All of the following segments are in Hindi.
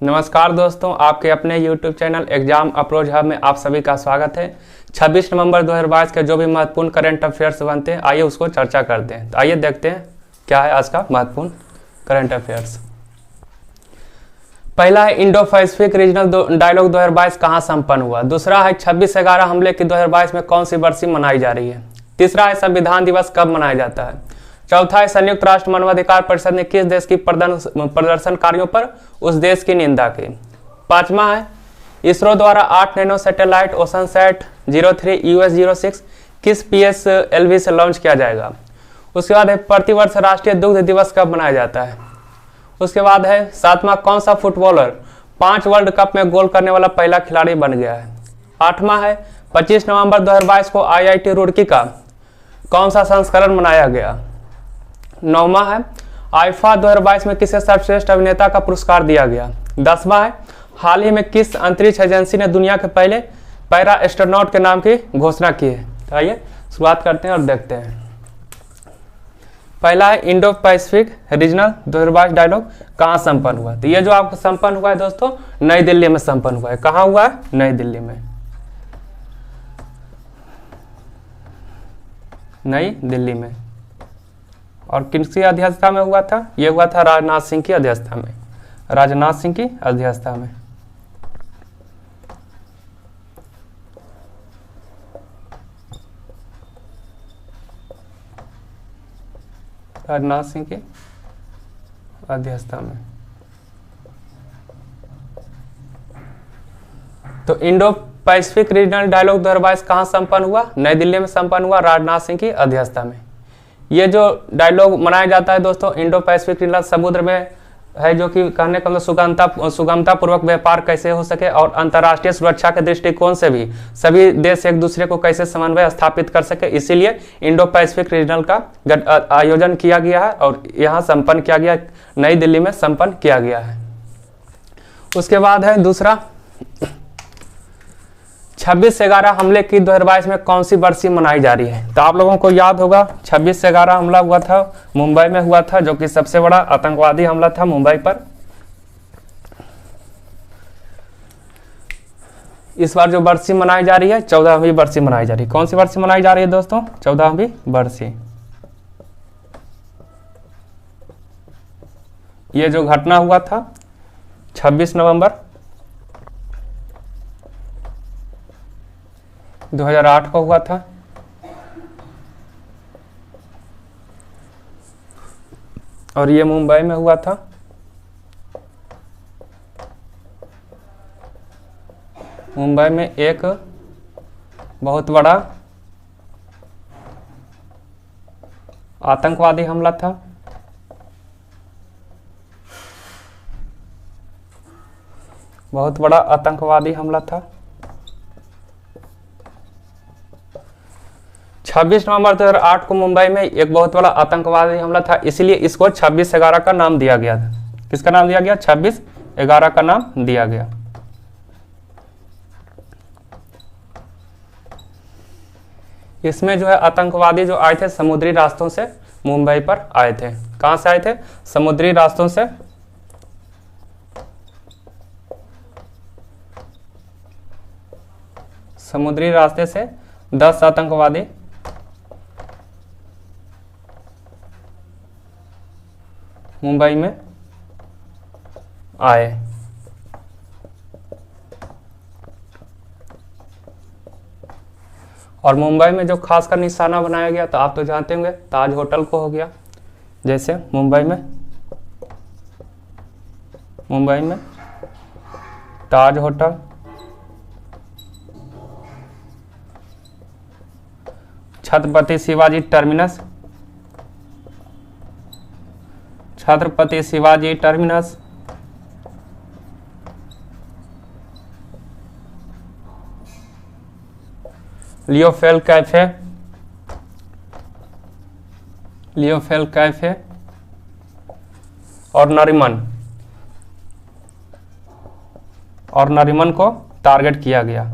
नमस्कार दोस्तों, आपके अपने YouTube channel exam approach hub में आप सभी का स्वागत है। 26 नवंबर 2022 के जो भी महत्वपूर्ण करंट अफेयर्स बनते हैं, आइए उसको चर्चा करते हैं। तो आइए देखते हैं क्या है आज का महत्वपूर्ण करंट अफेयर्स। पहला है इंडो पैसिफिक रीजनल डायलॉग 2022 कहाँ संपन्न हुआ। दूसरा है 26/11 हमले की 2022 में कौन सी बरसी मनाई जा रही है। तीसरा है संविधान दिवस कब मनाया जाता है। चौथा है संयुक्त राष्ट्र मानवाधिकार परिषद ने किस देश की प्रदर्शनकारियों पर उस देश की निंदा की। पांचवा है इसरो द्वारा 8 नैनो सैटेलाइट ओशनसैट 03 US-06 किस PSLV से लॉन्च किया जाएगा। उसके बाद है प्रतिवर्ष राष्ट्रीय दुग्ध दिवस कब मनाया जाता है। उसके बाद है सातवां कौन सा फुटबॉलर 5 वर्ल्ड कप में गोल करने वाला पहला खिलाड़ी बन गया है। आठवां है 25 नवंबर 2022 को IIT रुड़की का कौन सा संस्करण मनाया गया। नौवां है आईफा 2022 में किसे सर्वश्रेष्ठ अभिनेता का पुरस्कार दिया गया। 10वां है हाल ही में किस अंतरिक्ष एजेंसी ने दुनिया के पहले पैरा एस्ट्रोनॉट के नाम की घोषणा की है। तो आइए शुरुआत करते हैं और देखते हैं। पहला है इंडो पैसिफिक रीजनल 2022 डायलॉग कहाँ संपन्न हुआ। तो ये जो आपको संपन्न हुआ है दोस्तों, नई दिल्ली में संपन्न हुआ है। कहाँ हुआ है? नई दिल्ली में। नई दिल्ली में। और किसकी अध्यक्षता में हुआ था? ये हुआ था राजनाथ सिंह की अध्यक्षता में। राजनाथ सिंह की अध्यक्षता में। राजनाथ सिंह की अध्यक्षता में। तो इंडो पैसिफिक रीजनल डायलॉग 2022 कहाँ संपन्न हुआ? नई दिल्ली में संपन्न हुआ, राजनाथ सिंह की अध्यक्षता में। ये जो डायलॉग मनाया जाता है दोस्तों, इंडो पैसिफिक रीजनल समुद्र में है, जो कि कहने का मतलब सुगमता पूर्वक व्यापार कैसे हो सके और अंतर्राष्ट्रीय सुरक्षा के दृष्टिकोण से भी सभी देश एक दूसरे को कैसे समन्वय स्थापित कर सके, इसीलिए इंडो पैसिफिक रीजनल का आयोजन किया गया है और यहाँ संपन्न किया गया, नई दिल्ली में संपन्न किया गया है। उसके बाद है दूसरा 26/11 हमले की 2022 में कौन सी बरसी मनाई जा रही है। तो आप लोगों को याद होगा 26/11 हमला हुआ था, मुंबई में हुआ था, जो कि सबसे बड़ा आतंकवादी हमला था मुंबई पर। इस बार जो बरसी मनाई जा रही है 14वीं बरसी मनाई जा रही है। कौन सी बरसी मनाई जा रही है दोस्तों? 14वीं बरसी। ये जो घटना हुआ था 26 नवंबर 2008 को हुआ था। और ये मुंबई में हुआ था। मुंबई में एक बहुत बड़ा आतंकवादी हमला था। बहुत बड़ा आतंकवादी हमला था। 26 नवंबर 2008 को मुंबई में एक बहुत बड़ा आतंकवादी हमला था, इसलिए इसको 26/11 का नाम दिया गया था। किसका नाम दिया गया? 26/11 का नाम दिया गया। इसमें जो है आतंकवादी जो आए थे समुद्री रास्तों से मुंबई पर आए थे। कहां से आए थे? समुद्री रास्तों से। समुद्री रास्ते से 10 आतंकवादी मुंबई में आए। और मुंबई में जो खासकर निशाना बनाया गया, तो आप तो जानते होंगे ताज होटल को हो गया। जैसे मुंबई में Taj hotel, Chhatrapati Shivaji terminus, Chhatrapati Shivaji terminus, Leopold cafe, और नरीमन को टारगेट किया गया।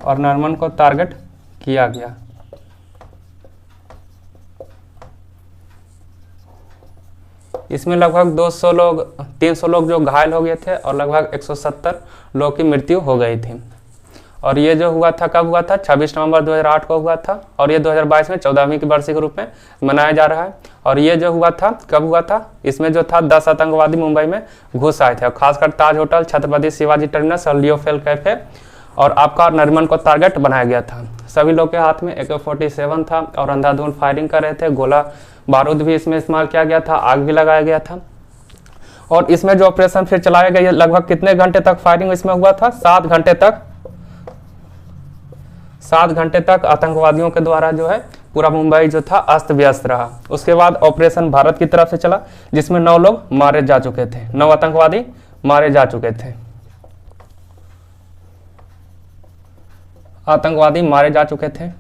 और नरीमन को टारगेट किया गया। इसमें लगभग 200 लोग 300 लोग जो घायल हो गए थे और लगभग 170 लोगों की मृत्यु हो गई थी। और ये जो हुआ था कब हुआ था? 26 नवंबर 2008 को हुआ था और ये 2022 में 14वीं की बरसी के रूप में मनाया जा रहा है। और ये जो हुआ था कब हुआ था? इसमें जो था 10 आतंकवादी मुंबई में घुस आए थे और खासकर ताज होटल, छत्रपति शिवाजी टर्मिनस और लियोफेल कैफे और आपका नरिमन को टारगेट बनाया गया था। सभी लोग के हाथ में AK-47 था और अंधाधुंध फायरिंग कर रहे थे। गोला बारूद भी इसमें इस्तेमाल किया गया था, आग भी लगाया गया था। और इसमें जो ऑपरेशन फिर चलाया गया, लगभग कितने घंटे तक फायरिंग इसमें हुआ था? 7 घंटे तक आतंकवादियों के द्वारा जो है पूरा मुंबई जो था अस्त व्यस्त रहा। उसके बाद ऑपरेशन भारत की तरफ से चला जिसमें 9 लोग मारे जा चुके थे, 9 आतंकवादी मारे जा चुके थे, आतंकवादी मारे जा चुके थे।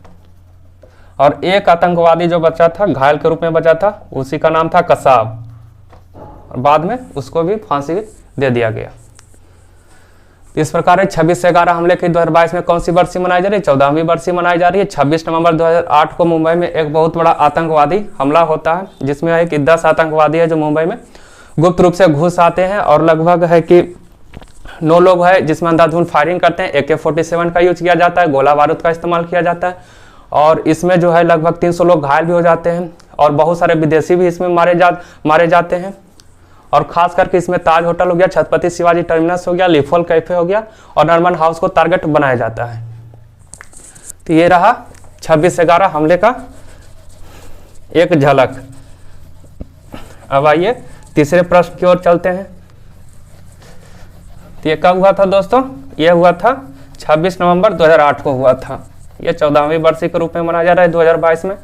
और एक आतंकवादी जो बचा था, घायल के रूप में बचा था, उसी का नाम था कसाब और बाद में उसको भी फांसी दे दिया गया। इस प्रकार 26 से 11 हमले की 2022 में कौन सी बरसी मनाई जा रही है? 14वीं बरसी मनाई जा रही है। 26 नवंबर 2008 को मुंबई में एक बहुत बड़ा आतंकवादी हमला होता है जिसमें है कि 10 आतंकवादी है जो मुंबई में गुप्त रूप से घुस आते हैं और लगभग है कि 9 लोग है जिसमें अंधाधुंध फायरिंग करते हैं। AK-47 का यूज किया जाता है, गोला बारूद का इस्तेमाल किया जाता है और इसमें जो है लगभग 300 लोग घायल भी हो जाते हैं और बहुत सारे विदेशी भी इसमें मारे जाते हैं। और खास करके इसमें ताज होटल हो गया, छत्रपति शिवाजी टर्मिनस हो गया, लियोफेल कैफे हो गया और नरिमन हाउस को टारगेट बनाया जाता है। तो ये रहा 26 से 11 हमले का एक झलक। अब आइए तीसरे प्रश्न की ओर चलते हैं। तो ये कब हुआ था दोस्तों? ये हुआ था 26 नवंबर 2008 को हुआ था। ये 14वीं बरसी के रूप में मनाया जा रहा है 2022 में।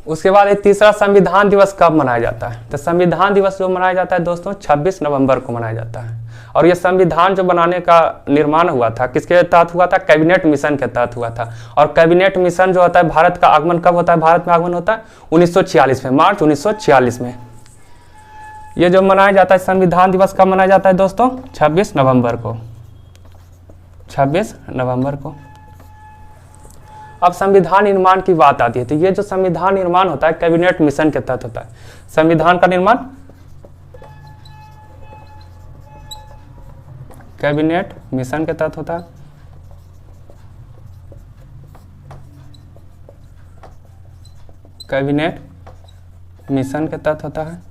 उसके बाद एक तीसरा संविधान दिवस कब मनाया जाता है? तो संविधान दिवस जो मनाया जाता है दोस्तों 26 नवंबर को मनाया जाता है। और ये संविधान जो बनाने का निर्माण हुआ था किसके तहत हुआ था? कैबिनेट मिशन के तहत हुआ था। और कैबिनेट मिशन जो होता है, भारत का आगमन कब होता है? भारत में आगमन होता है 1946 में, मार्च 1946 में। ये जो मनाया जाता है संविधान दिवस कब मनाया जाता है दोस्तों? 26 नवंबर को, 26 नवंबर को। अब संविधान निर्माण की बात आती है तो ये जो संविधान निर्माण होता है कैबिनेट मिशन के तहत होता है। संविधान का निर्माण कैबिनेट मिशन के तहत होता है। कैबिनेट मिशन के तहत होता है।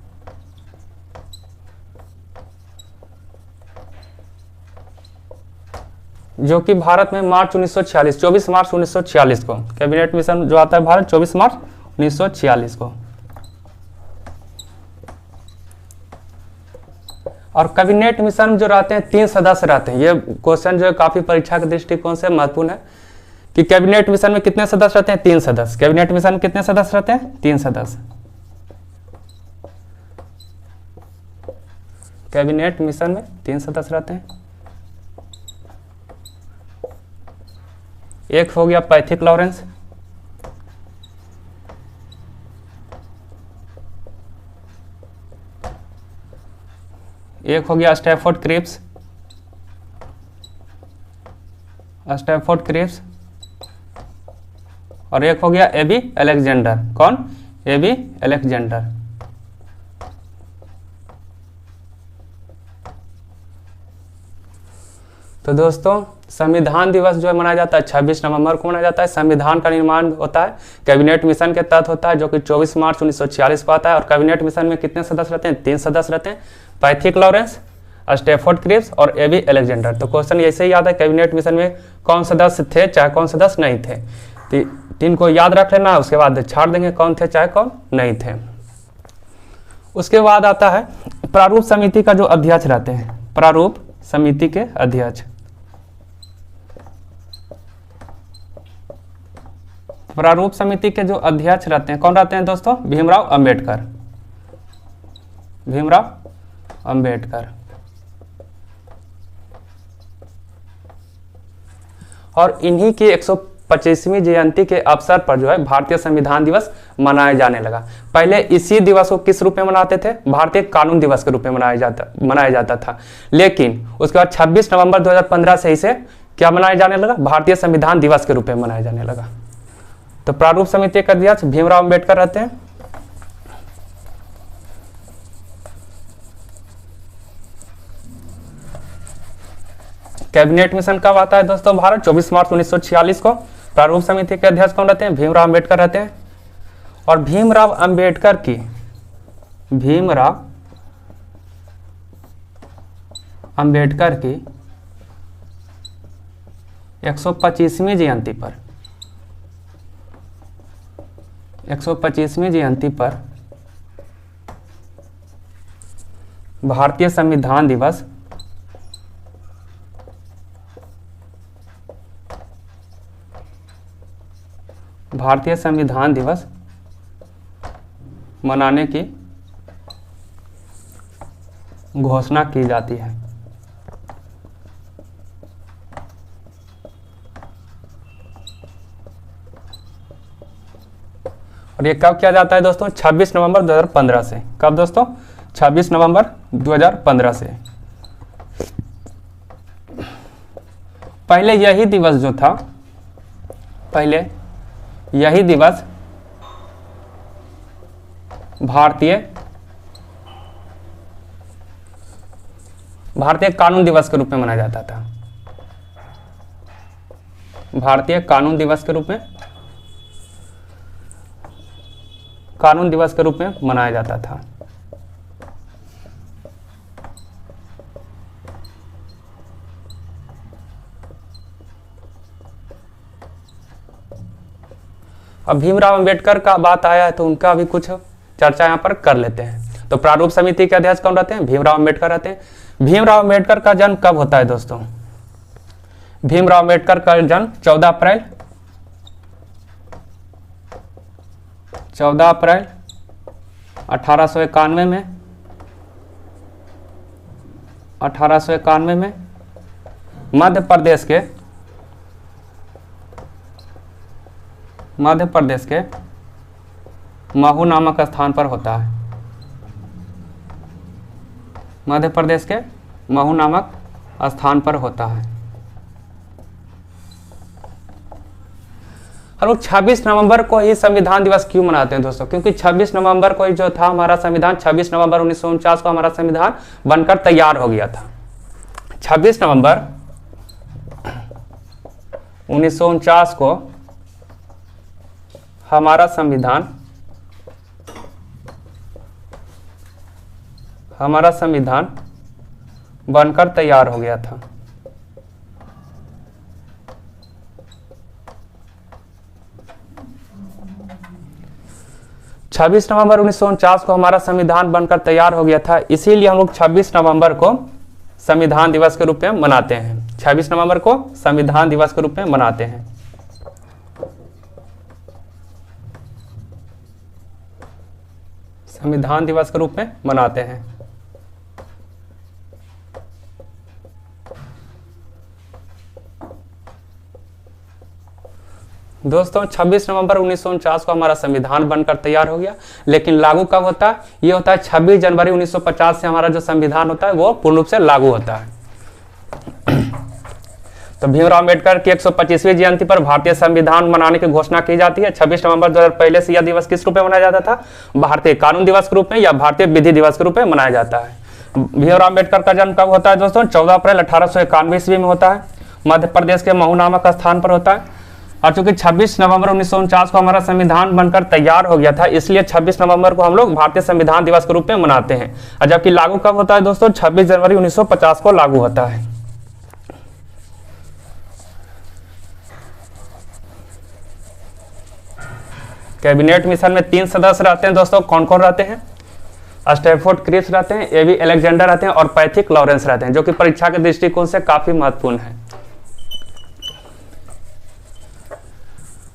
जो कि भारत में मार्च 1946, 24 मार्च 1946 को कैबिनेट मिशन जो आता है भारत 24 मार्च 1946 को। और कैबिनेट मिशन जो रहते हैं 3 सदस्य रहते हैं। ये क्वेश्चन जो है काफी परीक्षा के दृष्टिकोण से महत्वपूर्ण है कि कैबिनेट मिशन में कितने सदस्य रहते हैं? 3 सदस्य। कैबिनेट मिशन में कितने सदस्य रहते हैं? 3 सदस्य। कैबिनेट मिशन में 3 सदस्य रहते हैं। एक हो गया पैथिक लॉरेंस, एक हो गया स्टैफोर्ड क्रिप्स, और एक हो गया एबी अलेक्जेंडर। कौन? A V Alexander. तो दोस्तों संविधान दिवस जो है मनाया जाता है 26 नवंबर को मनाया जाता है। संविधान का निर्माण होता है कैबिनेट मिशन के तहत होता है जो कि 24 मार्च 1946 को आता है। और कैबिनेट मिशन में कितने सदस्य रहते हैं? 3 सदस्य रहते हैं, पैथिक लॉरेंस, स्टैफोर्ड क्रिप्स और एबी अलेक्जेंडर। तो क्वेश्चन ऐसे ही याद है कैबिनेट मिशन में कौन सदस्य थे चाहे कौन सदस्य नहीं थे। तो 3 को याद रख लेना, उसके बाद छाड़ देंगे कौन थे चाहे कौन नहीं थे। उसके बाद आता है प्रारूप समिति का जो अध्यक्ष रहते हैं, प्रारूप समिति के अध्यक्ष। प्रारूप समिति के जो अध्यक्ष रहते हैं कौन रहते हैं दोस्तों? भीमराव अंबेडकर। भीमराव अंबेडकर। और इन्हीं की 125वीं जयंती के अवसर पर जो है भारतीय संविधान दिवस मनाया जाने लगा। पहले इसी दिवस को किस रूप में मनाते थे? भारतीय कानून दिवस के रूप में मनाया जाता था। लेकिन उसके बाद 26 नवंबर 2015 से इसे क्या मनाया जाने लगा? भारतीय संविधान दिवस के रूप में मनाया जाने लगा। तो प्रारूप समिति के अध्यक्ष भीमराव अंबेडकर रहते हैं। कैबिनेट मिशन कब आता है दोस्तों भारत? 24 मार्च 1946 को। प्रारूप समिति के अध्यक्ष कौन रहते हैं? भीमराव अंबेडकर रहते हैं। और भीमराव अंबेडकर की 125वीं जयंती पर 125वीं जयंती पर भारतीय संविधान दिवस मनाने की घोषणा की जाती है। और ये कब किया जाता है दोस्तों? 26 नवंबर 2015 से। कब दोस्तों? 26 नवंबर 2015 से। पहले यही दिवस जो था, पहले यही दिवस भारतीय कानून दिवस के रूप में मनाया जाता था। भारतीय कानून दिवस के रूप में मनाया जाता था। अब भीमराव अंबेडकर का बात आया है तो उनका भी कुछ चर्चा यहाँ पर कर लेते हैं। तो प्रारूप समिति के अध्यक्ष कौन रहते हैं? भीमराव अंबेडकर रहते हैं। भीमराव अंबेडकर का जन्म कब होता है दोस्तों? भीमराव अंबेडकर का जन्म 14 अप्रैल 1891 में मध्य प्रदेश के महू नामक स्थान पर होता है। मध्य प्रदेश के महू नामक स्थान पर होता है। हम लोग 26 नवंबर को ही संविधान दिवस क्यों मनाते हैं दोस्तों? क्योंकि 26 नवंबर को ही जो था हमारा संविधान, 26 नवंबर 1949 को हमारा संविधान बनकर तैयार हो गया था। 26 नवंबर 1949 को हमारा संविधान बनकर तैयार हो गया था। छब्बीस नवंबर 1949 को हमारा संविधान बनकर तैयार हो गया था, इसीलिए हम लोग 26 नवंबर को संविधान दिवस के रूप में मनाते हैं। 26 नवंबर को संविधान दिवस के रूप में मनाते हैं। संविधान दिवस के रूप में मनाते हैं। दोस्तों 26 नवंबर 1949 को हमारा संविधान बनकर तैयार हो गया, लेकिन लागू कब होता है? ये होता है 26 जनवरी 1950 से हमारा जो संविधान होता है वो पूर्ण रूप से लागू होता है। तो भीमराव अंबेडकर की 125वीं जयंती पर भारतीय संविधान मनाने की घोषणा की जाती है। 26 नवंबर 2000 पहले से यह दिवस किस रूप में मनाया जाता था? भारतीय कानून दिवस के रूप में या भारतीय विधि दिवस के रूप में मनाया जाता है। भीमराव अंबेडकर का जन्म कब होता है दोस्तों? 14 अप्रैल 1891 ईस्वी में होता है। मध्य प्रदेश के महू नामक स्थान पर होता है। और चूंकि 26 नवंबर 1949 को हमारा संविधान बनकर तैयार हो गया था, इसलिए 26 नवंबर को हम लोग भारतीय संविधान दिवस के रूप में मनाते हैं। और जबकि लागू कब होता है दोस्तों? 26 जनवरी 1950 को लागू होता है। कैबिनेट मिशन में 3 सदस्य रहते हैं दोस्तों। कौन कौन रहते हैं? स्टैफोर्ड क्रिप्स रहते हैं, एवी अलेक्जेंडर रहते हैं और पैथिक लॉरेंस रहते हैं, जो कि परीक्षा के दृष्टिकोण से काफी महत्वपूर्ण है।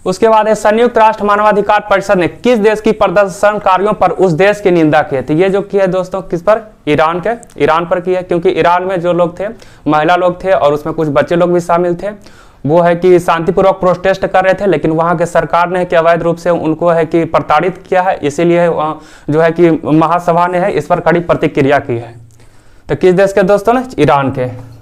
उसके बाद संयुक्त राष्ट्र मानवाधिकार परिषद ने किस देश की प्रदर्शनकारियों पर उस देश की निंदा की थी? ये जो की है दोस्तों किस पर? ईरान पर की है, क्योंकि ईरान में जो लोग थे महिला लोग थे और उसमें कुछ बच्चे लोग भी शामिल थे। वो है कि शांतिपूर्वक प्रोटेस्ट कर रहे थे, लेकिन वहां के सरकार ने कि अवैध रूप से उनको है कि प्रताड़ित किया है, इसीलिए जो है कि महासभा ने है इस पर कड़ी प्रतिक्रिया की है। तो किस देश के दोस्तों ने? ईरान के।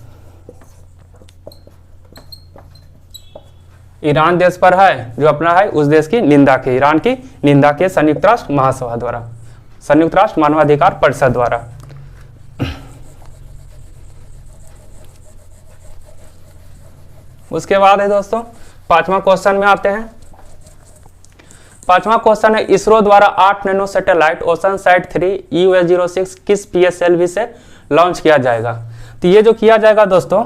ईरान देश पर है जो अपना है उस देश की निंदा की, ईरान की निंदा की संयुक्त राष्ट्र महासभा द्वारा, संयुक्त राष्ट्र मानवाधिकार परिषद द्वारा। उसके बाद है दोस्तों पांचवा क्वेश्चन में आते हैं। पांचवा क्वेश्चन है इसरो द्वारा 8 नैनो सैटेलाइट ओशनसाइट 3 EOS-06 किस PSLV से लॉन्च किया जाएगा। तो ये जो किया जाएगा दोस्तों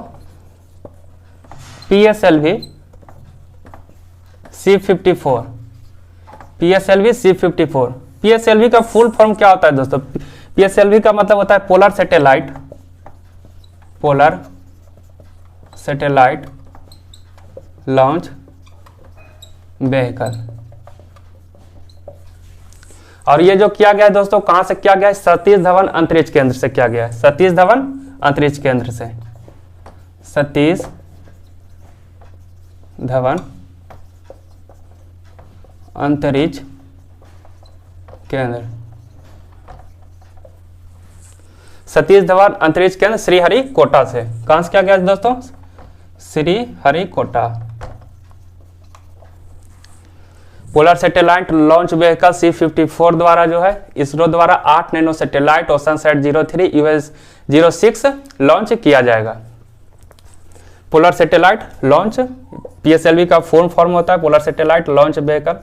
PSLV C-54, PSLV C-54। PSLV का फुल फॉर्म क्या होता है दोस्तों? PSLV का मतलब होता है polar satellite, polar satellite launch vehicle. और ये जो किया गया है दोस्तों कहां से किया गया है? सतीश धवन अंतरिक्ष केंद्र से किया गया है, सतीश धवन अंतरिक्ष केंद्र से, सतीश धवन अंतरिक्ष केंद्र, सतीश धवन अंतरिक्ष केंद्र श्रीहरिकोटा से। कहां से किया गया दोस्तों? Sriharikota. Polar satellite launch vehicle C-54 द्वारा जो है इसरो द्वारा 8 नैनो सैटेलाइट ओशनसाइट 03 EOS-06 लॉन्च किया जाएगा। पोलर सैटेलाइट लॉन्च PSLV का फुल फॉर्म होता है पोलर सैटेलाइट लॉन्च व्हीकल।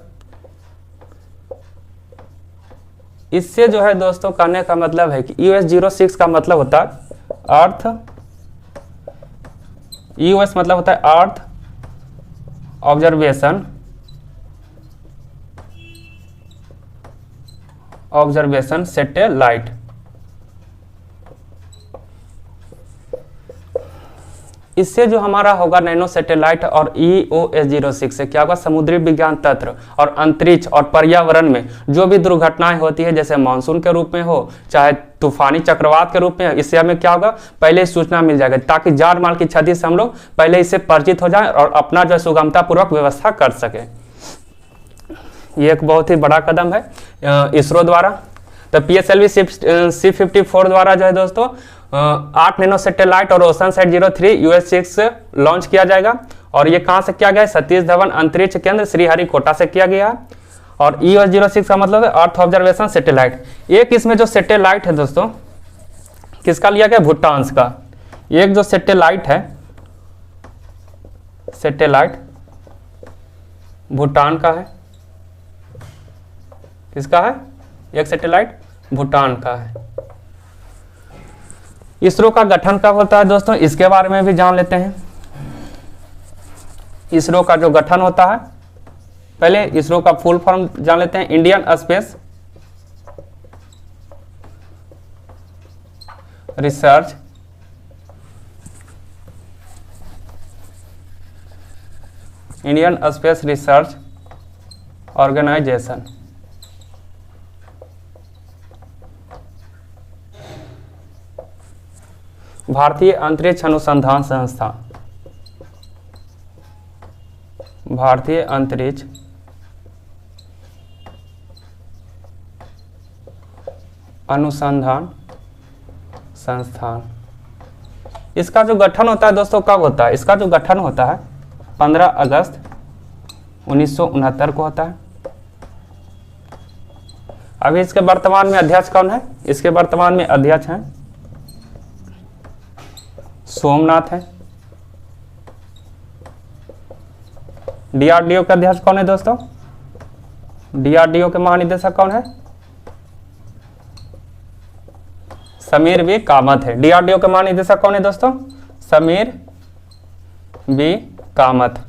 इससे जो है दोस्तों कहने का मतलब है कि EOS-06 का मतलब होता है अर्थ, EOS मतलब होता है अर्थ ऑब्जर्वेशन सैटेलाइट। इससे जो हमारा होगा नैनो सैटेलाइट और EOS-06 से क्या होगा? समुद्री विज्ञान तंत्र और अंतरिक्ष और पर्यावरण में जो भी दुर्घटनाएं होती है जैसे मानसून के रूप में हो चाहे तूफानी चक्रवात के रूप में, इससे हमें क्या होगा? पहले सूचना मिल जाएगी ताकि जान माल की क्षति से हम लोग पहले इससे परिचित हो जाएं और अपना जो सुगमता पूर्वक व्यवस्था कर सके। ये एक बहुत ही बड़ा कदम है इसरो द्वारा। तो PSLV C-54 द्वारा जो है दोस्तों 8 नैनो सैटेलाइट और ओशनसाइट 03 EOS-06 लॉन्च किया जाएगा। और ये कहां से किया गया है? सतीश धवन अंतरिक्ष केंद्र श्रीहरिकोटा से किया गया है। और EOS-06 का मतलब है अर्थ ऑब्जर्वेशन सैटेलाइट। एक इसमें जो सैटेलाइट है दोस्तों किसका लिया गया? भूटान का। एक जो सैटेलाइट है, सैटेलाइट भूटान का है। किसका है? एक सैटेलाइट भूटान का है। इसरो का गठन कब होता है दोस्तों? इसके बारे में भी जान लेते हैं। इसरो का जो गठन होता है, पहले इसरो का फुल फॉर्म जान लेते हैं। Indian space research organisation. भारतीय अंतरिक्ष अनुसंधान संस्थान, भारतीय अंतरिक्ष अनुसंधान संस्थान। इसका जो गठन होता है दोस्तों कब होता है? इसका जो गठन होता है 15 अगस्त 1969 को होता है। अभी इसके वर्तमान में अध्यक्ष कौन है? इसके वर्तमान में अध्यक्ष हैं सोमनाथ है। DRDO के अध्यक्ष कौन है दोस्तों? DRDO के महानिदेशक कौन है? समीर वी कामत है। DRDO के महानिदेशक कौन है दोस्तों? समीर वी कामत।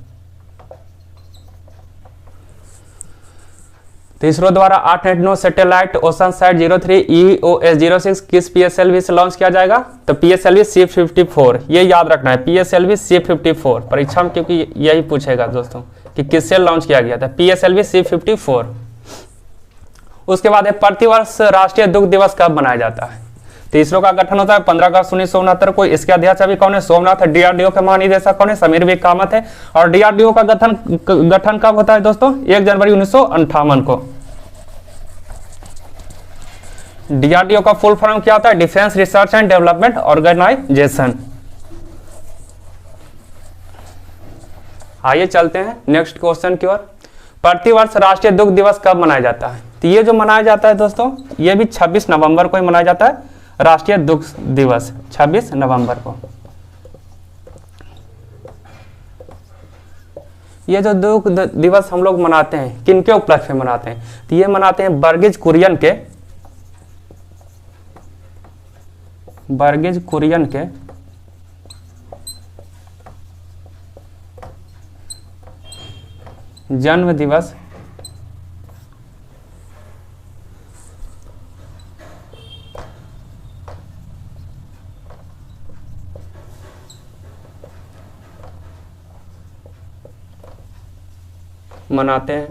तो इसरो द्वारा 8 नैनो सैटेलाइट ओशनसाइट 03 EOS-06 किस PSLV से लॉन्च किया जाएगा? तो PSLV C-54। ये याद रखना है PSLV C-54 परीक्षा में, क्योंकि यही पूछेगा दोस्तों कि किससे लॉन्च किया गया था। PSLV C-54। उसके बाद है प्रतिवर्ष राष्ट्रीय दुग्ध दिवस कब मनाया जाता है? तो इसरो का गठन होता है 15 अगस्त 1969 को। इसके अध्यक्ष अभी कौन है? सोमनाथ है। DRDO के महानिदेशक कौन है? समीर वी कामत है। और DRDO का गठन कब होता है दोस्तों? 1 जनवरी 1958 को। DRDO का फुल फॉर्म क्या होता है? Defence research and development organisation. आइए चलते हैं नेक्स्ट क्वेश्चन की ओर। प्रतिवर्ष राष्ट्रीय दुग्ध दिवस कब मनाया जाता है? तो ये जो मनाया जाता है दोस्तों, ये भी 26 नवंबर को ही मनाया जाता है, राष्ट्रीय दुग्ध दिवस 26 नवंबर को। ये जो दुग्ध दिवस हम लोग मनाते हैं किनके उपलक्ष्य में मनाते हैं? तो ये मनाते हैं वर्गीज कुरियन के जन्म दिवस मनाते हैं।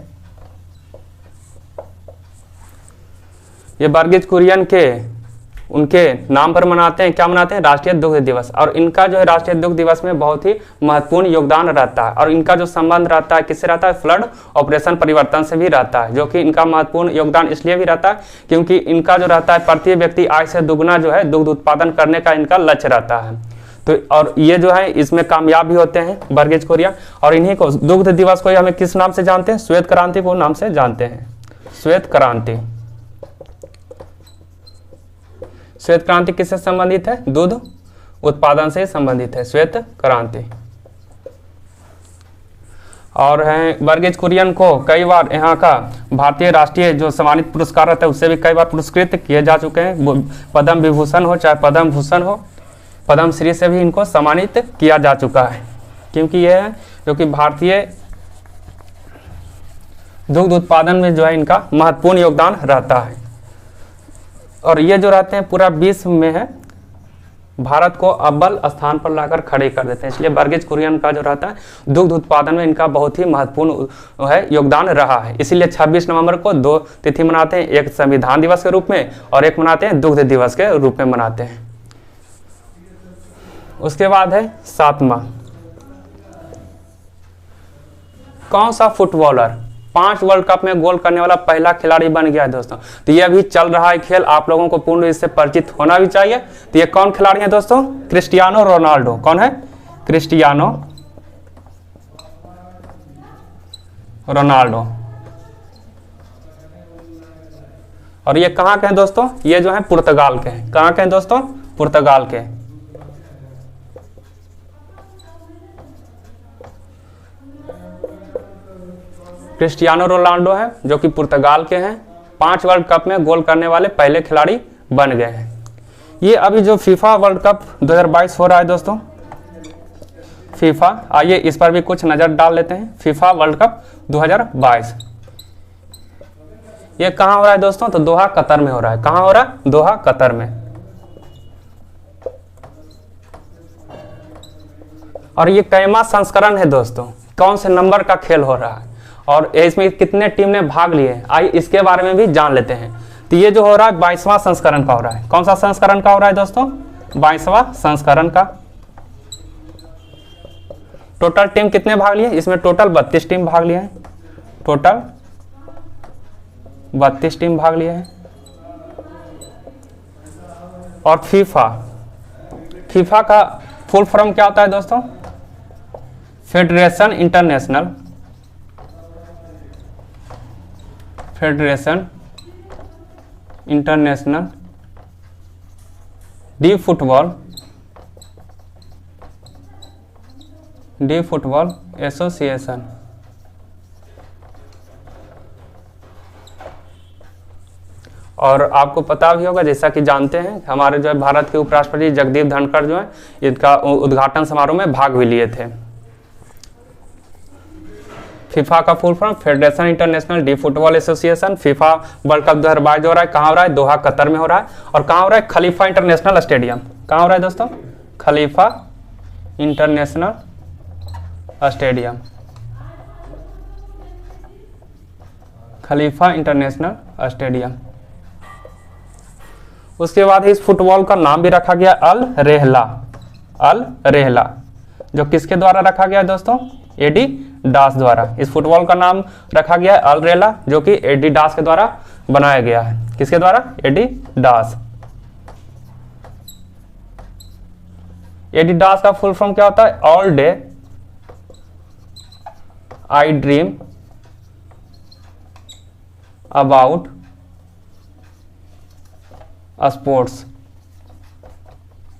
ये वर्गीज कुरियन के उनके नाम पर मनाते हैं। क्या मनाते हैं? राष्ट्रीय दुग्ध दिवस। और इनका जो है राष्ट्रीय दुग्ध दिवस में बहुत ही महत्वपूर्ण योगदान रहता है। और इनका जो संबंध रहता है किससे रहता है? फ्लड ऑपरेशन परिवर्तन से भी रहता है, जो कि इनका महत्वपूर्ण योगदान इसलिए भी रहता है क्योंकि इनका जो रहता है प्रत्येक व्यक्ति आय से दुगुना जो है दुग्ध उत्पादन करने का इनका लक्ष्य रहता है। तो और ये जो है इसमें कामयाब भी होते हैं वर्गीज कुरियन। और इन्हीं को दुग्ध दिवस को हमें किस नाम से जानते हैं? श्वेत क्रांति को नाम से जानते हैं। श्वेत क्रांति। श्वेत क्रांति किससे संबंधित है? दूध उत्पादन से संबंधित है श्वेत क्रांति। और है वर्गीज कुरियन को कई बार यहाँ का भारतीय राष्ट्रीय जो सम्मानित पुरस्कार रहता है उससे भी कई बार पुरस्कृत किए जा चुके हैं। पद्म विभूषण हो चाहे पद्म भूषण हो, पद्म श्री से भी इनको सम्मानित किया जा चुका है, क्योंकि यह है जो कि भारतीय दुग्ध उत्पादन में जो है इनका महत्वपूर्ण योगदान रहता है। और ये जो रहते हैं पूरा विश्व में है भारत को अव्वल स्थान पर लाकर खड़े कर देते हैं। इसलिए वर्गीज कुरियन का जो रहता है दुग्ध उत्पादन में इनका बहुत ही महत्वपूर्ण है योगदान रहा है। इसीलिए 26 नवंबर को दो तिथि मनाते हैं, एक संविधान दिवस के रूप में और एक मनाते हैं दुग्ध दिवस के रूप में मनाते हैं। उसके बाद है 7वां, कौन सा फुटबॉलर 5 वर्ल्ड कप में गोल करने वाला पहला खिलाड़ी बन गया है दोस्तों? तो ये अभी चल रहा है खेल, आप लोगों को पूर्ण इससे परिचित होना भी चाहिए। तो ये कौन खिलाड़ी है दोस्तों? Cristiano Ronaldo. कौन है? Cristiano Ronaldo. और ये कहाँ के हैं दोस्तों? ये जो है पुर्तगाल के हैं। कहाँ के हैं दोस्तों? पुर्तगाल के। क्रिस्टियानो रोनाल्डो है जो कि पुर्तगाल के हैं, 5 वर्ल्ड कप में गोल करने वाले पहले खिलाड़ी बन गए हैं। ये अभी जो फीफा वर्ल्ड कप 2022 हो रहा है दोस्तों, फीफा, आइए इस पर भी कुछ नजर डाल लेते हैं। फीफा वर्ल्ड कप 2022 ये कहाँ हो रहा है दोस्तों? तो दोहा कतर में हो रहा है। कहाँ हो रहा है? दोहा कतर में। और ये कैमा संस्करण है दोस्तों, कौन से नंबर का खेल हो रहा है और इसमें कितने टीम ने भाग लिए, आइए इसके बारे में भी जान लेते हैं। तो ये जो हो रहा है 22वां संस्करण का हो रहा है। कौन सा संस्करण का हो रहा है दोस्तों? 22वां संस्करण का। टोटल टीम कितने भाग लिए? इसमें टोटल 32 टीम भाग लिए हैं। टोटल 32 टीम भाग लिए हैं। और फीफा का फुल फॉर्म क्या होता है दोस्तों? Federation international D football association. और आपको पता भी होगा, जैसा कि जानते हैं हमारे जो है भारत के उपराष्ट्रपति जगदीप धनखड़ जो है इनका उद्घाटन समारोह में भाग भी लिए थे। फीफा का full form federation international D football association. FIFA world cup 2022 हो रहा है, कहाँ हो रहा है? दोहा कतर में हो रहा है। और कहाँ हो रहा है? खलीफा इंटरनेशनल स्टेडियम। कहाँ हो रहा है दोस्तों? खलीफा इंटरनेशनल स्टेडियम। खलीफा इंटरनेशनल स्टेडियम। उसके बाद इस फुटबॉल का नाम भी रखा गया अल रेहला, जो किसके द्वारा रखा गया दोस्तों? एडी डास द्वारा। इस फुटबॉल का नाम रखा गया है अल रेला, जो कि एडी डास के द्वारा बनाया गया है। किसके द्वारा? Adidas. एडी डास का फुल फॉर्म क्या होता है? All day I dream about sports.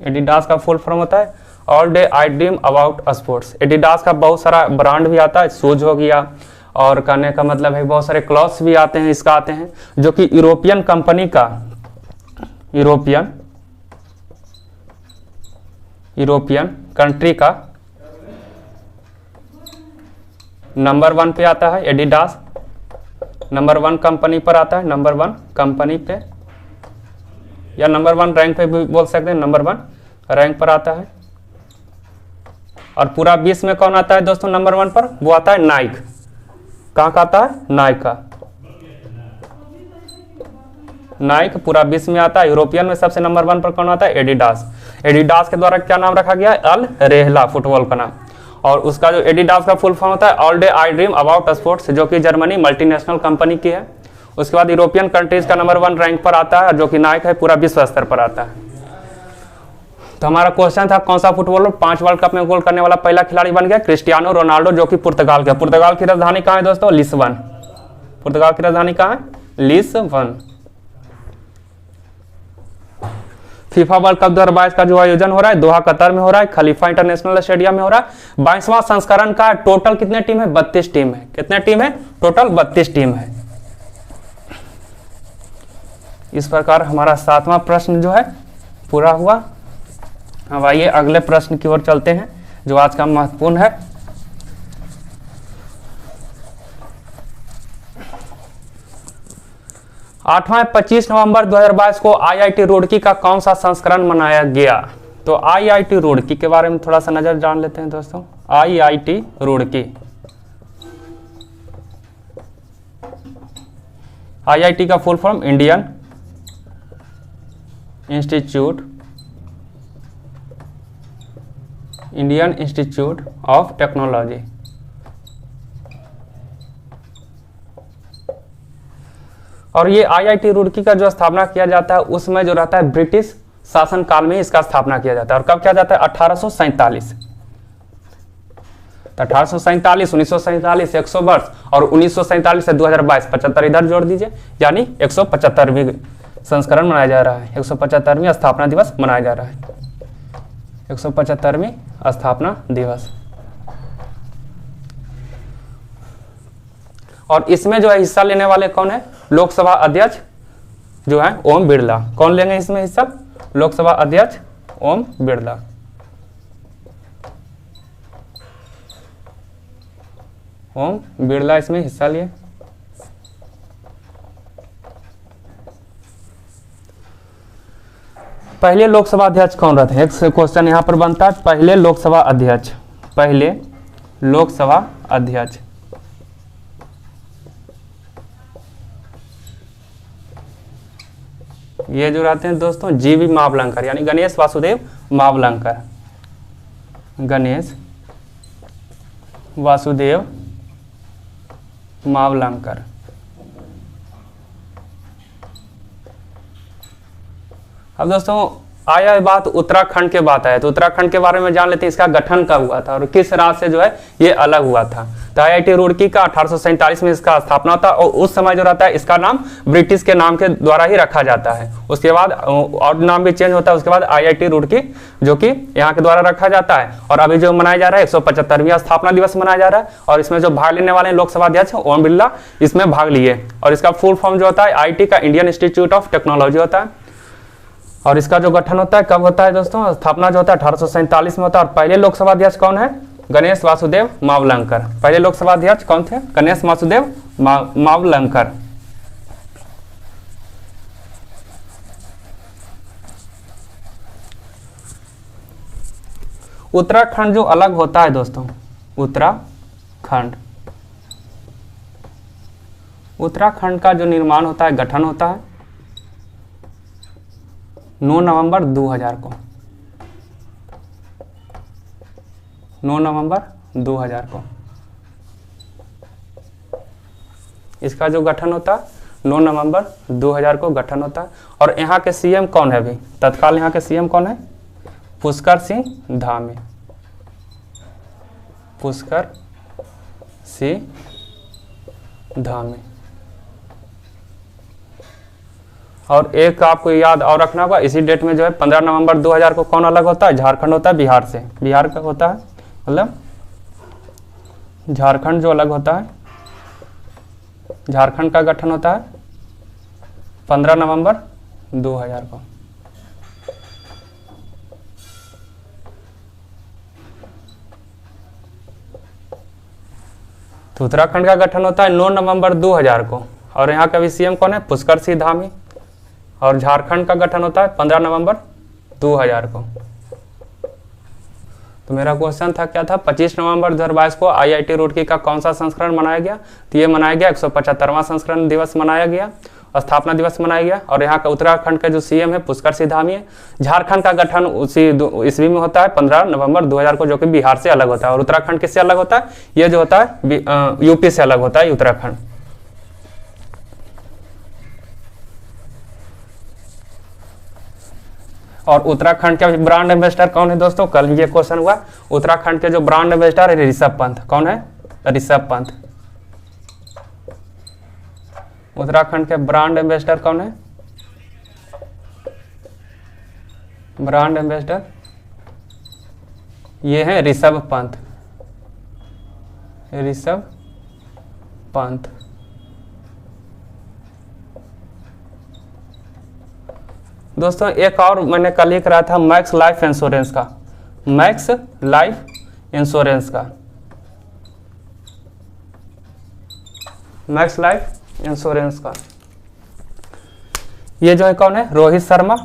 Adidas का फुल फॉर्म होता है all day I dream about sports. Adidas का बहुत सारा ब्रांड भी आता है, शूज हो गया, और कहने का मतलब है बहुत सारे क्लॉथ्स भी आते हैं, इसका आते हैं, जो कि यूरोपियन कंपनी का, यूरोपियन कंट्री का नंबर 1 पे आता है। एडिडास नंबर 1 कंपनी पर आता है, नंबर 1 कंपनी पे, या नंबर 1 रैंक पे भी बोल सकते हैं, नंबर 1 रैंक पर आता है। और पूरा विश्व में कौन आता है दोस्तों नंबर 1 पर? वो आता है नाइक। कहाँ का आता है? नाइक का। नाइक पूरा विश्व में आता है। यूरोपियन में सबसे नंबर 1 पर कौन आता है? एडिडास। एडिडास के द्वारा क्या नाम रखा गया है? अल रेहला फुटबॉल का नाम। और उसका जो एडिडास का फुल फॉर्म होता है all day I dream about sports, जो कि जर्मनी मल्टीनेशनल कंपनी की है। उसके बाद यूरोपियन कंट्रीज का नंबर 1 रैंक पर आता है, जो कि नाइक है, पूरा विश्व स्तर पर आता है। तो हमारा क्वेश्चन था कौन सा फुटबॉलर 5 वर्ल्ड कप में गोल करने वाला पहला खिलाड़ी बन गया? क्रिस्टियानो रोनाल्डो, जो कि पुर्तगाल का। पुर्तगाल की राजधानी कहाँ है दोस्तों? लिस्बन। पुर्तगाल की राजधानी कहाँ है? लिस्बन। फीफा वर्ल्ड कप 2022 का जो आयोजन हो रहा है दोहा कतर में हो रहा है, खलीफा इंटरनेशनल स्टेडियम में हो रहा है। 22वां संस्करण का टोटल कितने टीम है? 32 टीम है। कितने टीम है? टोटल 32 टीम है। इस प्रकार हमारा 7वां प्रश्न जो है पूरा हुआ। अब आइए अगले प्रश्न की ओर चलते हैं, जो आज का महत्वपूर्ण है। आठवां 25 नवंबर 2022 को आईआईटी रुड़की का कौन सा संस्करण मनाया गया? तो आईआईटी रुड़की के बारे में थोड़ा सा नजर जान लेते हैं दोस्तों। आईआईटी रुड़की, आईआईटी का full form Indian institute of technology. और ये आईआईटी रुड़की का जो स्थापना किया जाता है उसमें जो रहता है ब्रिटिश शासन काल में इसका स्थापना किया जाता है। और कब किया जाता है? 1847। 1847, 1947 100 वर्ष, और 1947 से 2022 75 इधर जोड़ दीजिए, यानी 175वीं संस्करण मनाया जा रहा है। 175वीं स्थापना दिवस मनाया जा रहा है। 175वीं स्थापना दिवस। और इसमें जो है हिस्सा लेने वाले कौन है? लोकसभा अध्यक्ष जो है ओम बिरला। कौन लेंगे इसमें हिस्सा? लोकसभा अध्यक्ष ओम बिरला। ओम बिरला इसमें हिस्सा लिए। पहले लोकसभा अध्यक्ष कौन रहते हैं? एक क्वेश्चन यहां पर बनता है, पहले लोकसभा अध्यक्ष। पहले लोकसभा अध्यक्ष ये जो रहते हैं दोस्तों जीवी मावलंकर, यानी गणेश वासुदेव मावलंकर। गणेश वासुदेव मावलंकर। अब दोस्तों आया बात उत्तराखंड के बात आया, तो उत्तराखंड के बारे में जान लेते हैं। इसका गठन कब हुआ था और किस राज्य से जो है ये अलग हुआ था? तो आईआईटी रुड़की का 1847 में इसका स्थापना था, और उस समय जो रहता है इसका नाम ब्रिटिश के नाम के द्वारा ही रखा जाता है। उसके बाद और नाम भी चेंज होता है। उसके बाद आईआईटी रुड़की जो कि यहाँ के द्वारा रखा जाता है। और अभी जो मनाया जा रहा है 175वीं स्थापना दिवस मनाया जा रहा है। और इसमें जो भाग लेने वाले लोकसभा अध्यक्ष ओम बिरला इसमें भाग लिए। और इसका फुल फॉर्म जो होता है आईआईटी का इंडियन इंस्टीट्यूट ऑफ टेक्नोलॉजी होता है। और इसका जो गठन होता है कब होता है दोस्तों? स्थापना जो होता है 1847 में होता है। और पहले लोकसभा अध्यक्ष कौन है? गणेश वासुदेव मावलंकर। पहले लोकसभा अध्यक्ष कौन थे? गणेश वासुदेव मावलंकर। उत्तराखंड जो अलग होता है दोस्तों, उत्तराखंड का जो निर्माण होता है, गठन होता है 9 नवंबर 2000 को। 9 नवंबर 2000 को इसका जो गठन होता है 9 नवंबर 2000 को गठन होता है। और यहाँ के सीएम कौन है? अभी तत्काल यहाँ के सीएम कौन है? पुष्कर सिंह धामी। पुष्कर सी धामी। और एक आपको याद और रखना होगा, इसी डेट में जो है 15 नवंबर 2000 को कौन अलग होता है? झारखंड होता है बिहार से। बिहार का होता है, मतलब झारखंड जो अलग होता है, झारखंड का गठन होता है 15 नवंबर 2000 को। तो उत्तराखंड का गठन होता है 9 नवंबर 2000 को। और यहाँ का भी सीएम कौन है? पुष्कर सिंह धामी। और झारखंड का गठन होता है 15 नवंबर 2000 को। तो मेरा क्वेश्चन था क्या था? 25 नवंबर 2022 को आईआईटी रुड़की का कौन सा संस्करण मनाया गया? तो ये मनाया गया 175वां संस्करण दिवस मनाया गया, स्थापना दिवस मनाया गया। और यहाँ का उत्तराखंड का जो सीएम है पुष्कर सिंह धामी है। झारखंड का गठन उसी ईस्वी में होता है 15 नवंबर 2000 को, जो कि बिहार से अलग होता है। और उत्तराखंड किससे अलग होता है? ये जो होता है यूपी से अलग होता है उत्तराखंड। और उत्तराखंड के ब्रांड एम्बेसडर कौन है दोस्तों? कल ये क्वेश्चन हुआ। उत्तराखंड के जो ब्रांड एम्बेसडर है ऋषभ पंत। कौन है? ऋषभ पंत। उत्तराखंड के ब्रांड एम्बेसडर कौन है? ब्रांड एम्बेसडर ये है ऋषभ पंत। ऋषभ पंत। दोस्तों एक और मैंने कल ही कराया था मैक्स लाइफ इंश्योरेंस का। मैक्स लाइफ इंश्योरेंस का, मैक्स लाइफ इंश्योरेंस का ये जो है कौन है? रोहित शर्मा।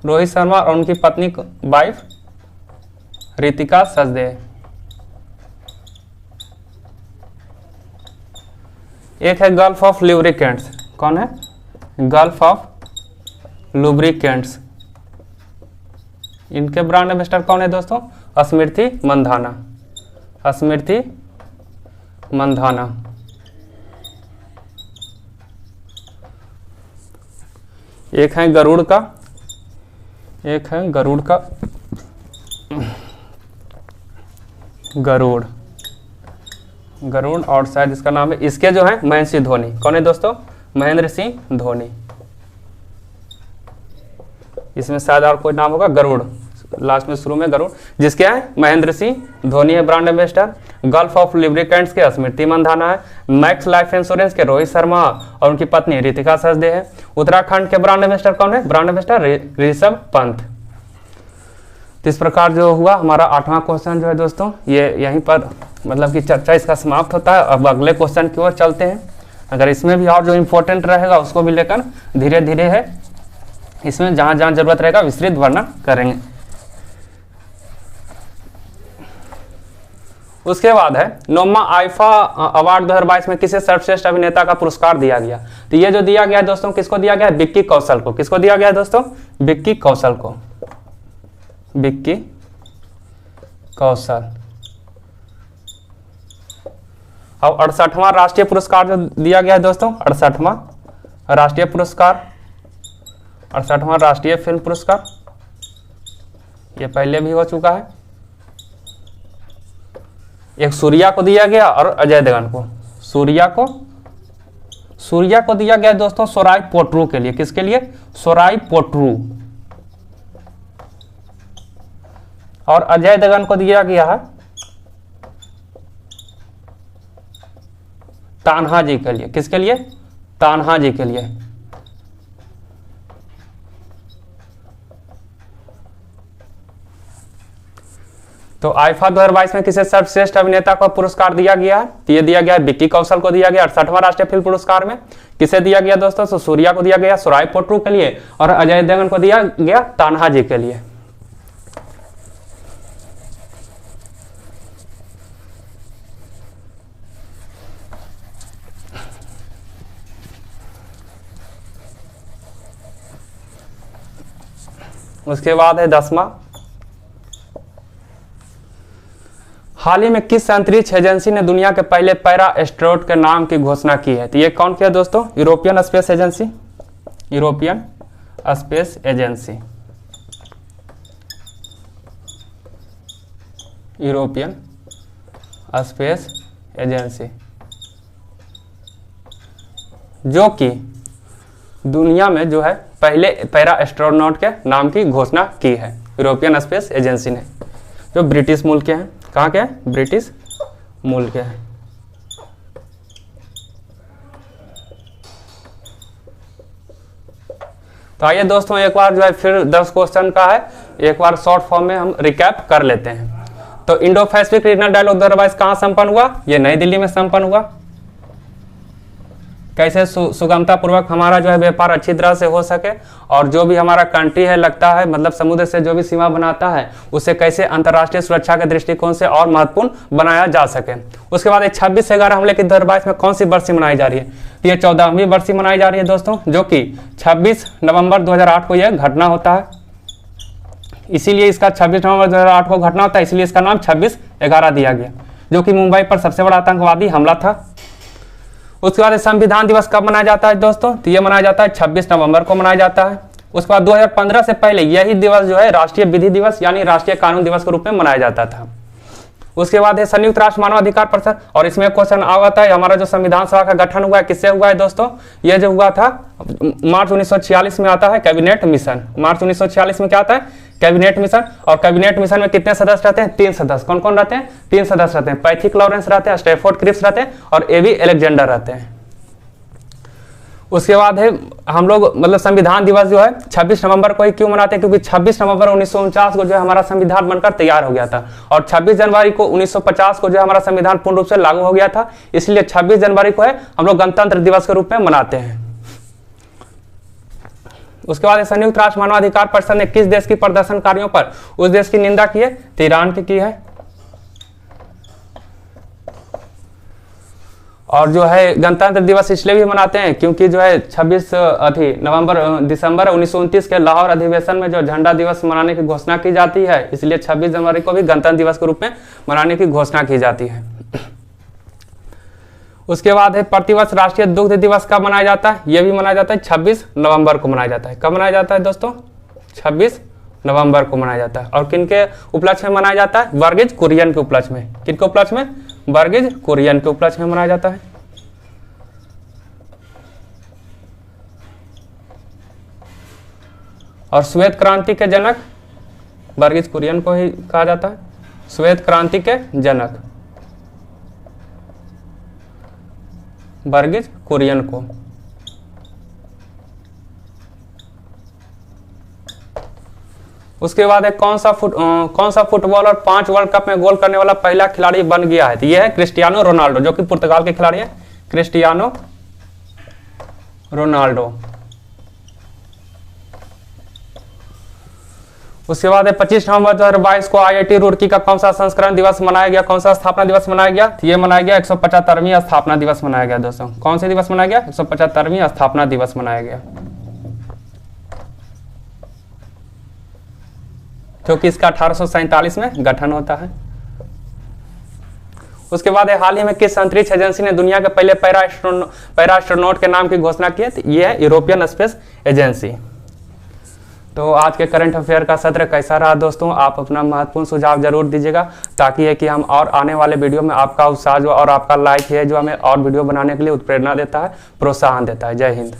रोहित शर्मा और उनकी पत्नी वाइफ रितिका सचदेव। एक है गल्फ ऑफ लुब्रिकेंट्स। कौन है? Gulf of lubricants. इनके ब्रांड एम्बेसडर कौन है दोस्तों? स्मृति मंधाना। स्मृति मंधाना। एक है गरुड़ का, एक है गरुड़ का, गरुड़, गरुड़ और शायद इसका नाम है, इसके जो है महेंद्र सिंह धोनी। कौन है दोस्तों? महेंद्र सिंह धोनी। इसमें शायद और कोई नाम होगा, गरुड़, लास्ट में शुरू में गरुड़, जिसके है महेंद्र सिंह धोनी है brand ambassador. Gulf of lubricants के स्मृति मंधाना है। मैक्स लाइफ इंश्योरेंस के रोहित शर्मा और उनकी पत्नी रितिका सचदेव है। उत्तराखंड के ब्रांड एम्बेसडर कौन है? Brand ambassador Rishabh Pant. इस प्रकार जो हुआ हमारा 8वां क्वेश्चन जो है दोस्तों, ये यहीं पर मतलब कि चर्चा इसका समाप्त होता है। अब अगले क्वेश्चन की ओर चलते हैं। अगर इसमें भी और जो इम्पोर्टेंट रहेगा उसको भी लेकर धीरे धीरे है इसमें जहां जहां जरूरत रहेगा विस्तृत वर्णन करेंगे। उसके बाद है 9वां आईफा अवार्ड 2022 में किसे सर्वश्रेष्ठ अभिनेता का पुरस्कार दिया गया? तो ये जो दिया गया है दोस्तों, किसको दिया गया है? विक्की कौशल को। किसको दिया गया है दोस्तों? विक्की कौशल को। विक्की कौशल। और 68वां राष्ट्रीय पुरस्कार जो दिया गया है दोस्तों, 68वां राष्ट्रीय पुरस्कार, 68वां राष्ट्रीय फिल्म पुरस्कार, ये पहले भी हो चुका है। एक सूर्या को दिया गया और अजय देवगन को। सूर्या को दिया गया दोस्तों सोराई पोट्रू के लिए। किसके लिए? सोराई पोट्रू। और अजय देवगन को दिया गया है तान्हा जी के लिए। किसके लिए? तान्हा जी के लिए। तो आईफा 2022 में किसे सर्वश्रेष्ठ अभिनेता को पुरस्कार दिया गया है? तो ये दिया गया विक्की कौशल को दिया गया 68वां राष्ट्रीय फिल्म पुरस्कार में। किसे दिया गया दोस्तों? तो सूर्या को दिया गया सोराई पोट्रू के लिए और अजय देवगन को दिया गया तान्हा जी के लिए। उसके बाद है 10वां, हाल ही में किस अंतरिक्ष एजेंसी ने दुनिया के पहले पैरा एस्ट्रोनॉट के नाम की घोषणा की है? तो ये कौन किया दोस्तों? European space agency. European space agency. European space agency, जो कि दुनिया में जो है पहले पैरा एस्ट्रोनॉट के नाम की घोषणा की है। यूरोपियन स्पेस एजेंसी ने, जो ब्रिटिश मूल के हैं। कहाँ के हैं? ब्रिटिश मूल के हैं। तो आइए दोस्तों, एक बार जो है फिर 10 क्वेश्चन का है, एक बार शॉर्ट फॉर्म में हम रिकैप कर लेते हैं। तो इंडो पैसिफिक रीजनल डायलॉग 2022 कहाँ संपन्न हुआ? ये नई दिल्ली में संपन्न हुआ। कैसे सुगमता पूर्वक हमारा जो है व्यापार अच्छी तरह से हो सके, और जो भी हमारा कंट्री है लगता है, मतलब समुद्र से जो भी सीमा बनाता है, उसे कैसे अंतर्राष्ट्रीय सुरक्षा के दृष्टिकोण से और महत्वपूर्ण बनाया जा सके। उसके बाद 26/11 हमले की 2022 में कौन सी बरसी मनाई जा रही है? ये 14वीं बरसी मनाई जा रही है दोस्तों, जो कि 26 नवंबर 2008 को यह घटना होता है। इसीलिए इसका 26 नवंबर 2008 को घटना होता है, इसलिए इसका नाम 26/11 दिया गया, जो कि मुंबई पर सबसे बड़ा आतंकवादी हमला था। उसके बाद संविधान दिवस कब मनाया जाता है दोस्तों? तो ये मनाया जाता है 26 नवंबर को मनाया जाता है। उसके बाद 2015 से पहले यही दिवस जो है राष्ट्रीय विधि दिवस यानी राष्ट्रीय कानून दिवस के रूप में मनाया जाता था। उसके बाद है संयुक्त राष्ट्र मानवाधिकार परिषद, और इसमें क्वेश्चन आता है हमारा जो संविधान सभा का गठन हुआ है किससे हुआ है दोस्तों? ये जो हुआ था मार्च 1946 में आता है कैबिनेट मिशन। मार्च 1946 में क्या आता है? Cabinet mission. और कैबिनेट मिशन में कितने सदस्य रहते हैं? 3 सदस्य। कौन कौन रहते हैं? 3 सदस्य रहते हैं। पैथिक लॉरेंस रहते हैं, स्टैफोर्ड क्रिप्स रहते हैं, और एवी अलेक्जेंडर रहते हैं। उसके बाद है हम लोग मतलब संविधान दिवस जो है 26 नवंबर को ही क्यों मनाते हैं? क्योंकि 26 नवंबर 1949 को जो है हमारा संविधान बनकर तैयार हो गया था, और 26 जनवरी को 1950 को जो है हमारा संविधान पूर्ण रूप से लागू हो गया था। इसलिए 26 जनवरी को है हम लोग गणतंत्र दिवस के रूप में मनाते हैं। उसके बाद संयुक्त राष्ट्र मानवाधिकार परिषद ने किस देश की प्रदर्शनकारियों पर उस देश की निंदा की है? तो ईरान की है। और जो है गणतंत्र दिवस इसलिए भी मनाते हैं क्योंकि जो है 26 दिसंबर 1929 के लाहौर अधिवेशन में जो झंडा दिवस मनाने की घोषणा की जाती है, इसलिए 26 जनवरी को भी गणतंत्र दिवस के रूप में मनाने की घोषणा की जाती है। उसके बाद है प्रतिवर्ष राष्ट्रीय दुग्ध दिवस कब मनाया जाता है? यह भी मनाया जाता है 26 नवंबर को मनाया जाता है। कब मनाया जाता है दोस्तों? 26 नवंबर को मनाया जाता है। और किनके उपलक्ष्य में मनाया जाता है? वर्गीज कुरियन के उपलक्ष्य में। किनके उपलक्ष्य में? वर्गीज कुरियन के उपलक्ष्य में मनाया जाता है। और श्वेत क्रांति के जनक वर्गीज कुरियन को ही कहा जाता है। श्वेत क्रांति के जनक वर्गीज कुरियन को। उसके बाद है कौन सा फुटबॉलर 5 वर्ल्ड कप में गोल करने वाला पहला खिलाड़ी बन गया है? तो यह है क्रिस्टियानो रोनाल्डो, जो कि पुर्तगाल के खिलाड़ी हैं। Cristiano Ronaldo. उसके बाद है 25 नवंबर 2022 को IIT रुड़की का कौन सा संस्करण दिवस मनाया गया? कौन सा स्थापना दिवस मनाया गया? तो ये मनाया गया 175वीं स्थापना दिवस मनाया गया दोस्तों। कौन से दिवस मनाया गया? 175वीं स्थापना दिवस मनाया गया, क्योंकि इसका 1847 में गठन होता है। उसके बाद हाल ही में किस अंतरिक्ष एजेंसी ने दुनिया के पहले पैरा एस्ट्रोनॉट के नाम की घोषणा की है? तो ये है यूरोपियन स्पेस एजेंसी। तो आज के करंट अफेयर का सत्र कैसा रहा दोस्तों? आप अपना महत्वपूर्ण सुझाव जरूर दीजिएगा, ताकि है कि हम और आने वाले वीडियो में आपका उत्साह और आपका लाइक है जो हमें और वीडियो बनाने के लिए उत्प्रेरणा देता है, प्रोत्साहन देता है। जय हिंद।